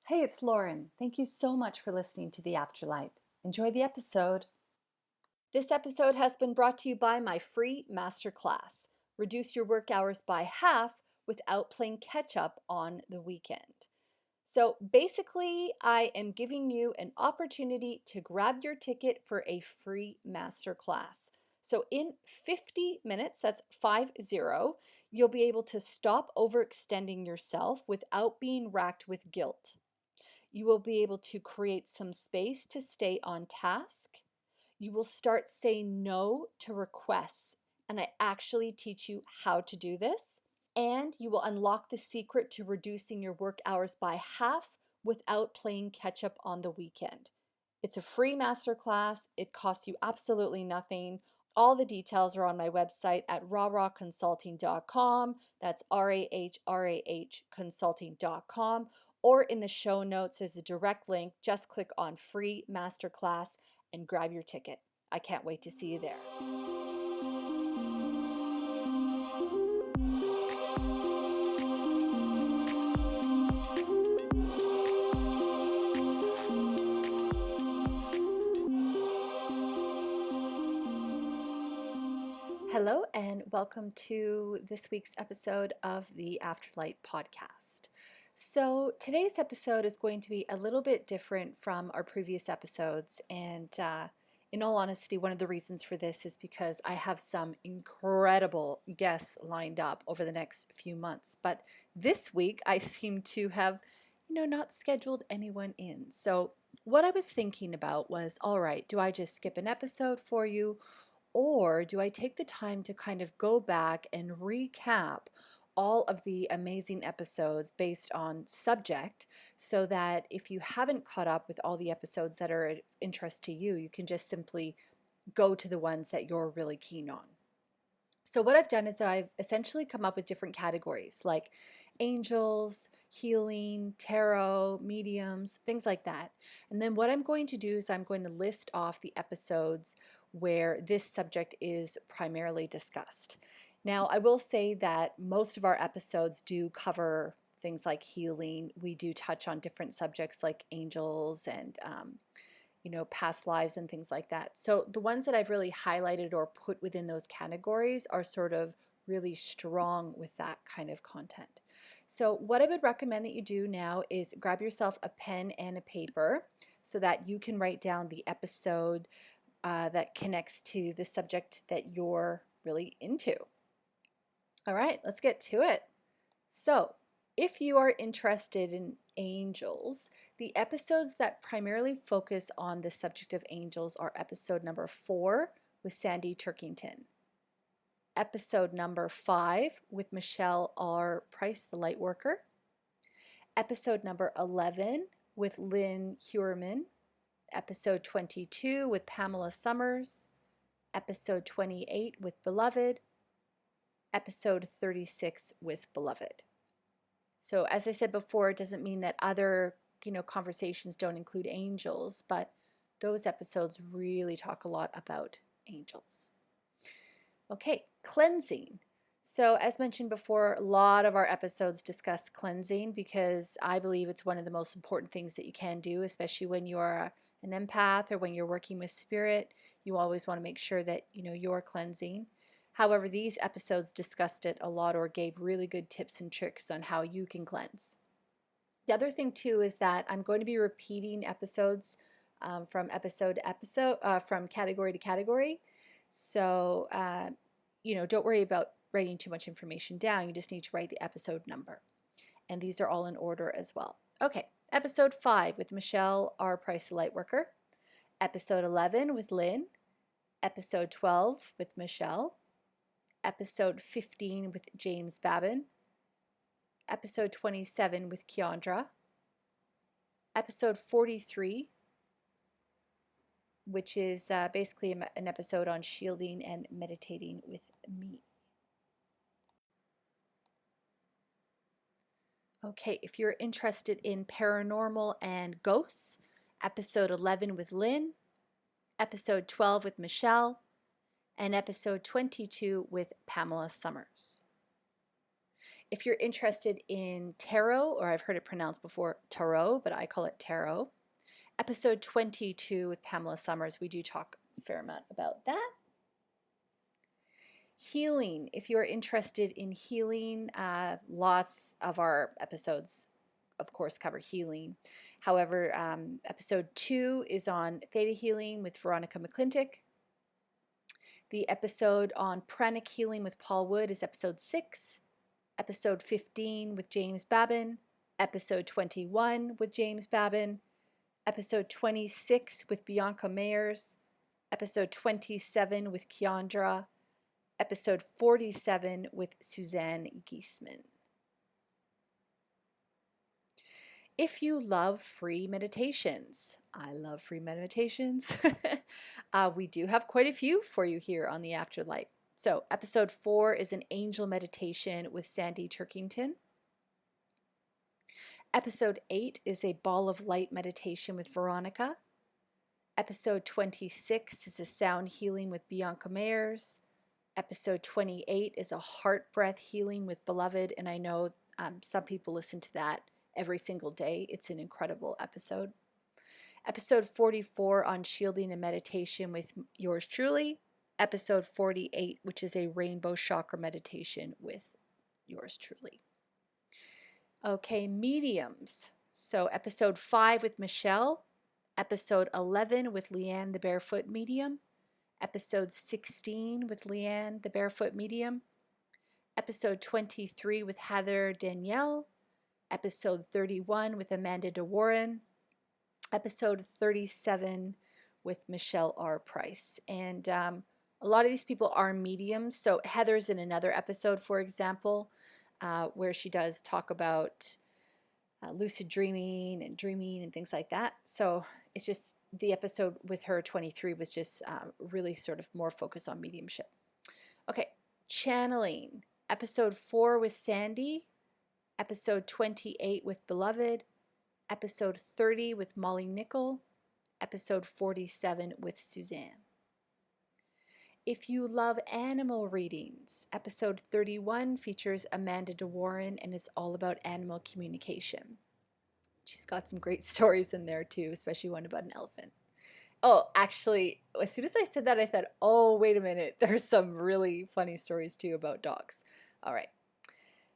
Hey, it's Lauren. Thank you so much for listening to the Afterlight. Enjoy the episode. This episode has been brought to you by my free masterclass. Reduce your work hours by half without playing catch up on the weekend. So basically, I am giving you an opportunity to grab your ticket for a free masterclass. So in 50 minutes, that's 50, you'll be able to stop overextending yourself without being racked with guilt. You will be able to create some space to stay on task. You will start saying no to requests, and I actually teach you how to do this. And you will unlock the secret to reducing your work hours by half without playing catch up on the weekend. It's a free masterclass. It costs you absolutely nothing. All the details are on my website at rahconsulting.com. That's RAH consulting.com. Or in the show notes, there's a direct link. Just click on free masterclass and grab your ticket. I can't wait to see you there. Hello, and welcome to this week's episode of the Afterlight podcast. So, today's episode is going to be a little bit different from our previous episodes. And in all honesty, one of the reasons for this is because I have some incredible guests lined up over the next few months. But this week, I seem to have, not scheduled anyone in. So, what I was thinking about was, all right, do I just skip an episode for you? Or do I take the time to kind of go back and recap all of the amazing episodes based on subject so that if you haven't caught up with all the episodes that are of interest to you, you can just simply go to the ones that you're really keen on. So what I've done is I've essentially come up with different categories like angels, healing, tarot, mediums, things like that. And then what I'm going to do is I'm going to list off the episodes where this subject is primarily discussed. Now, I will say that most of our episodes do cover things like healing. We do touch on different subjects like angels and past lives and things like that. So the ones that I've really highlighted or put within those categories are sort of really strong with that kind of content. So what I would recommend that you do now is grab yourself a pen and a paper so that you can write down the episode that connects to the subject that you're really into. All right, let's get to it. So if you are interested in angels, the episodes that primarily focus on the subject of angels are episode number 4 with Sandy Turkington, episode number 5 with Michelle R. Price, the Lightworker, episode number 11 with Lynn Huerman, episode 22 with Pamela Summers, episode 28 with Beloved, episode 36 with Beloved. So as I said before, it doesn't mean that other, conversations don't include angels, but those episodes really talk a lot about angels. Okay, cleansing. So as mentioned before, a lot of our episodes discuss cleansing because I believe it's one of the most important things that you can do, especially when you are an empath or when you're working with spirit. You always want to make sure that, you're cleansing. However, these episodes discussed it a lot or gave really good tips and tricks on how you can cleanse. The other thing too is that I'm going to be repeating episodes from episode to episode, from category to category. So, don't worry about writing too much information down. You just need to write the episode number. And these are all in order as well. Okay, episode 5 with Michelle R. Price, the Lightworker. Episode 11 with Lynn. Episode 12 with Michelle. Episode 15 with James Babin, episode 27 with Keandra, episode 43, which is basically an episode on shielding and meditating with me. Okay, if you're interested in paranormal and ghosts, episode 11 with Lynn, episode 12 with Michelle, and episode 22 with Pamela Summers. If you're interested in tarot, or I've heard it pronounced before tarot, but I call it tarot, episode 22 with Pamela Summers, we do talk a fair amount about that. Healing, if you're interested in healing, lots of our episodes, of course, cover healing. However, episode 2 is on theta healing with Veronica McClintock. The episode on pranic healing with Paul Wood is episode 6. Episode 15 with James Babin. Episode 21 with James Babin. Episode 26 with Bianca Mayers. Episode 27 with Keandra. Episode 47 with Suzanne Giesman. If you love free meditations, I love free meditations. We do have quite a few for you here on the Afterlight. So episode 4 is an angel meditation with Sandy Turkington. Episode 8 is a ball of light meditation with Veronica. Episode 26 is a sound healing with Bianca Mayers. Episode 28 is a heart breath healing with Beloved, and I know some people listen to that every single day. It's an incredible episode. Episode 44 on shielding and meditation with yours truly. Episode 48, which is a rainbow chakra meditation with yours truly. Okay, mediums. So episode 5 with Michelle. Episode 11 with Leanne the Barefoot Medium. Episode 16 with Leanne the Barefoot Medium. Episode 23 with Heather Danielle. Episode 31 with Amanda DeWarren. Episode 37 with Michelle R. Price. And a lot of these people are mediums. So Heather's in another episode, for example, where she does talk about lucid dreaming and things like that. So it's just the episode with her 23 was just really sort of more focused on mediumship. Okay, channeling. Episode 4 with Sandy. Episode 28 with Beloved. Episode 30 with Molly Nickel. Episode 47 with Suzanne. If you love animal readings, episode 31 features Amanda DeWarren and is all about animal communication. She's got some great stories in there too, especially one about an elephant. Oh, actually, as soon as I said that, I thought, oh, wait a minute. There's some really funny stories too about dogs. All right.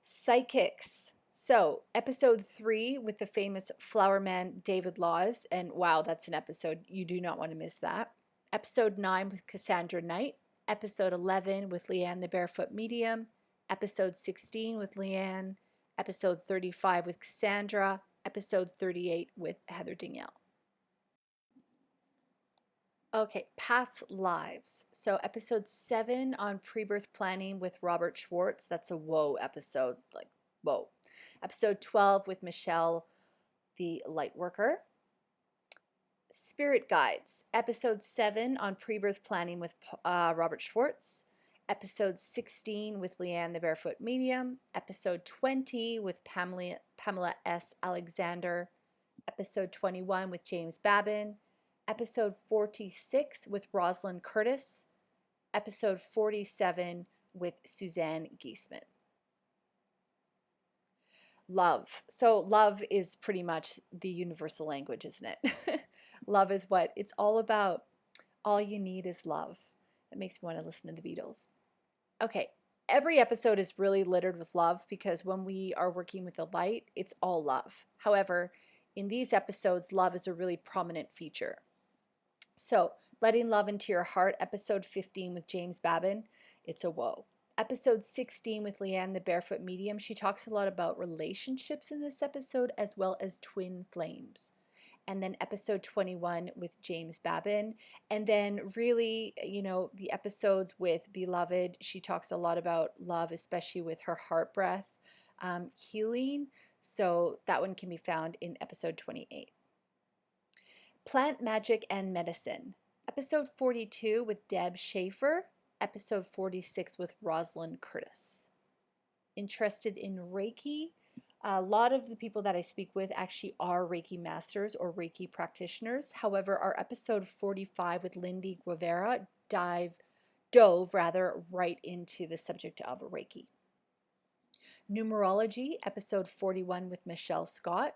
Psychics. So, episode 3 with the famous flower man David Laws. And wow, that's an episode. You do not want to miss that. Episode 9 with Cassandra Knight. Episode 11 with Leanne the Barefoot Medium. Episode 16 with Leanne. Episode 35 with Cassandra. Episode 38 with Heather Danielle. Okay, past lives. So episode 7 on pre-birth planning with Robert Schwartz. That's a whoa episode, like whoa. Episode 12 with Michelle, the light worker. Spirit guides. Episode 7 on pre-birth planning with Robert Schwartz. Episode 16 with Leanne the Barefoot Medium. Episode 20 with Pamela S. Alexander. Episode 21 with James Babin. Episode 46 with Rosalind Curtis. Episode 47 with Suzanne Giesman. Love. So love is pretty much the universal language, isn't it? Love is what it's all about. All you need is love. That makes me want to listen to the Beatles. Okay, every episode is really littered with love because when we are working with the light, it's all love. However, in these episodes, love is a really prominent feature. So, letting love into your heart, episode 15 with James Babin, it's a whoa. Episode 16 with Leanne the Barefoot Medium, she talks a lot about relationships in this episode as well as twin flames. And then episode 21 with James Babin. And then really, the episodes with Beloved, she talks a lot about love, especially with her heart breath healing. So that one can be found in episode 28. Plant Magic and Medicine. Episode 42 with Deb Schaefer. Episode 46 with Rosalind Curtis. Interested in Reiki? A lot of the people that I speak with actually are Reiki masters or Reiki practitioners. However, our episode 45 with Lindy Guevara dove right into the subject of Reiki. Numerology, episode 41 with Michelle Scott.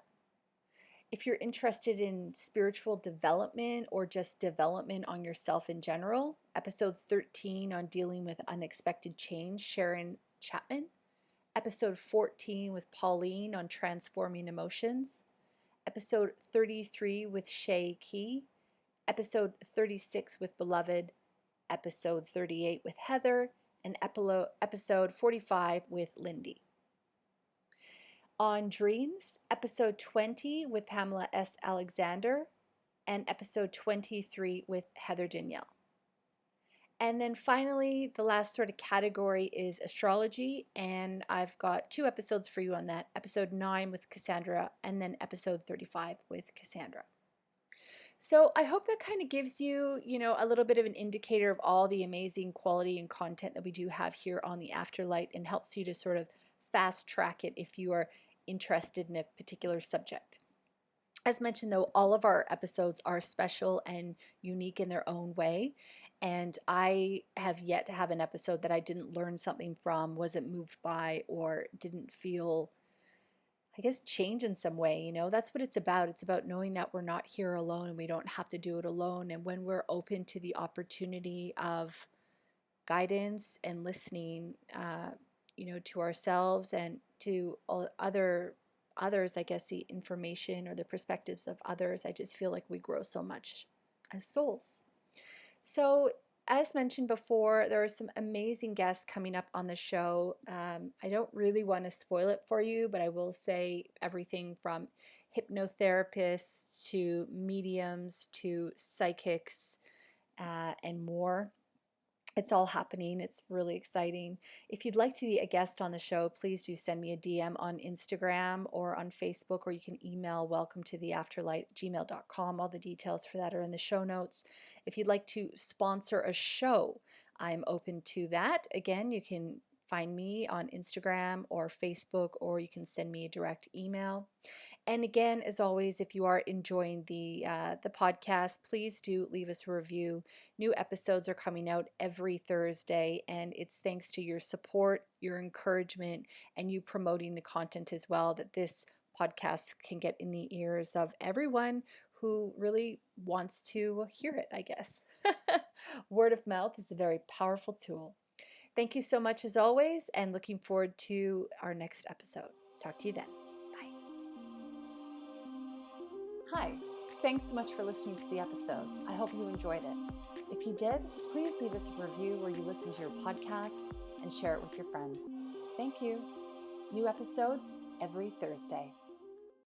If you're interested in spiritual development or just development on yourself in general, episode 13 on dealing with unexpected change, Sharon Chapman. Episode 14 with Pauline on transforming emotions. Episode 33 with Shay Key. Episode 36 with Beloved. Episode 38 with Heather. And episode 45 with Lindy. On dreams, episode 20 with Pamela S. Alexander, and episode 23 with Heather Danielle. And then finally, the last sort of category is astrology, and I've got 2 episodes for you on that. Episode 9 with Cassandra, and then episode 35 with Cassandra. So I hope that kind of gives you, a little bit of an indicator of all the amazing quality and content that we do have here on the Afterlight, and helps you to sort of fast track it if you are interested in a particular subject. As mentioned, though, all of our episodes are special and unique in their own way, and I have yet to have an episode that I didn't learn something from, wasn't moved by, or didn't feel, I guess, change in some way. That's what it's about. It's about knowing that we're not here alone and we don't have to do it alone. And when we're open to the opportunity of guidance and listening, to ourselves and to others, I guess, the information or the perspectives of others, I just feel like we grow so much as souls. So, as mentioned before, there are some amazing guests coming up on the show. I don't really want to spoil it for you, but I will say everything from hypnotherapists to mediums to psychics and more. It's all happening. It's really exciting. If you'd like to be a guest on the show, please do send me a DM on Instagram or on Facebook, or you can email welcome-to-the-afterlight@gmail.com. All the details for that are in the show notes. If you'd like to sponsor a show, I'm open to that. Again, you can find me on Instagram or Facebook, or you can send me a direct email. And again, as always, if you are enjoying the podcast, please do leave us a review. New episodes are coming out every Thursday, and it's thanks to your support, your encouragement, and you promoting the content as well, that this podcast can get in the ears of everyone who really wants to hear it, I guess. Word of mouth is a very powerful tool. Thank you so much as always, and looking forward to our next episode. Talk to you then. Bye. Hi, thanks so much for listening to the episode. I hope you enjoyed it. If you did, please leave us a review where you listen to your podcast and share it with your friends. Thank you. New episodes every Thursday.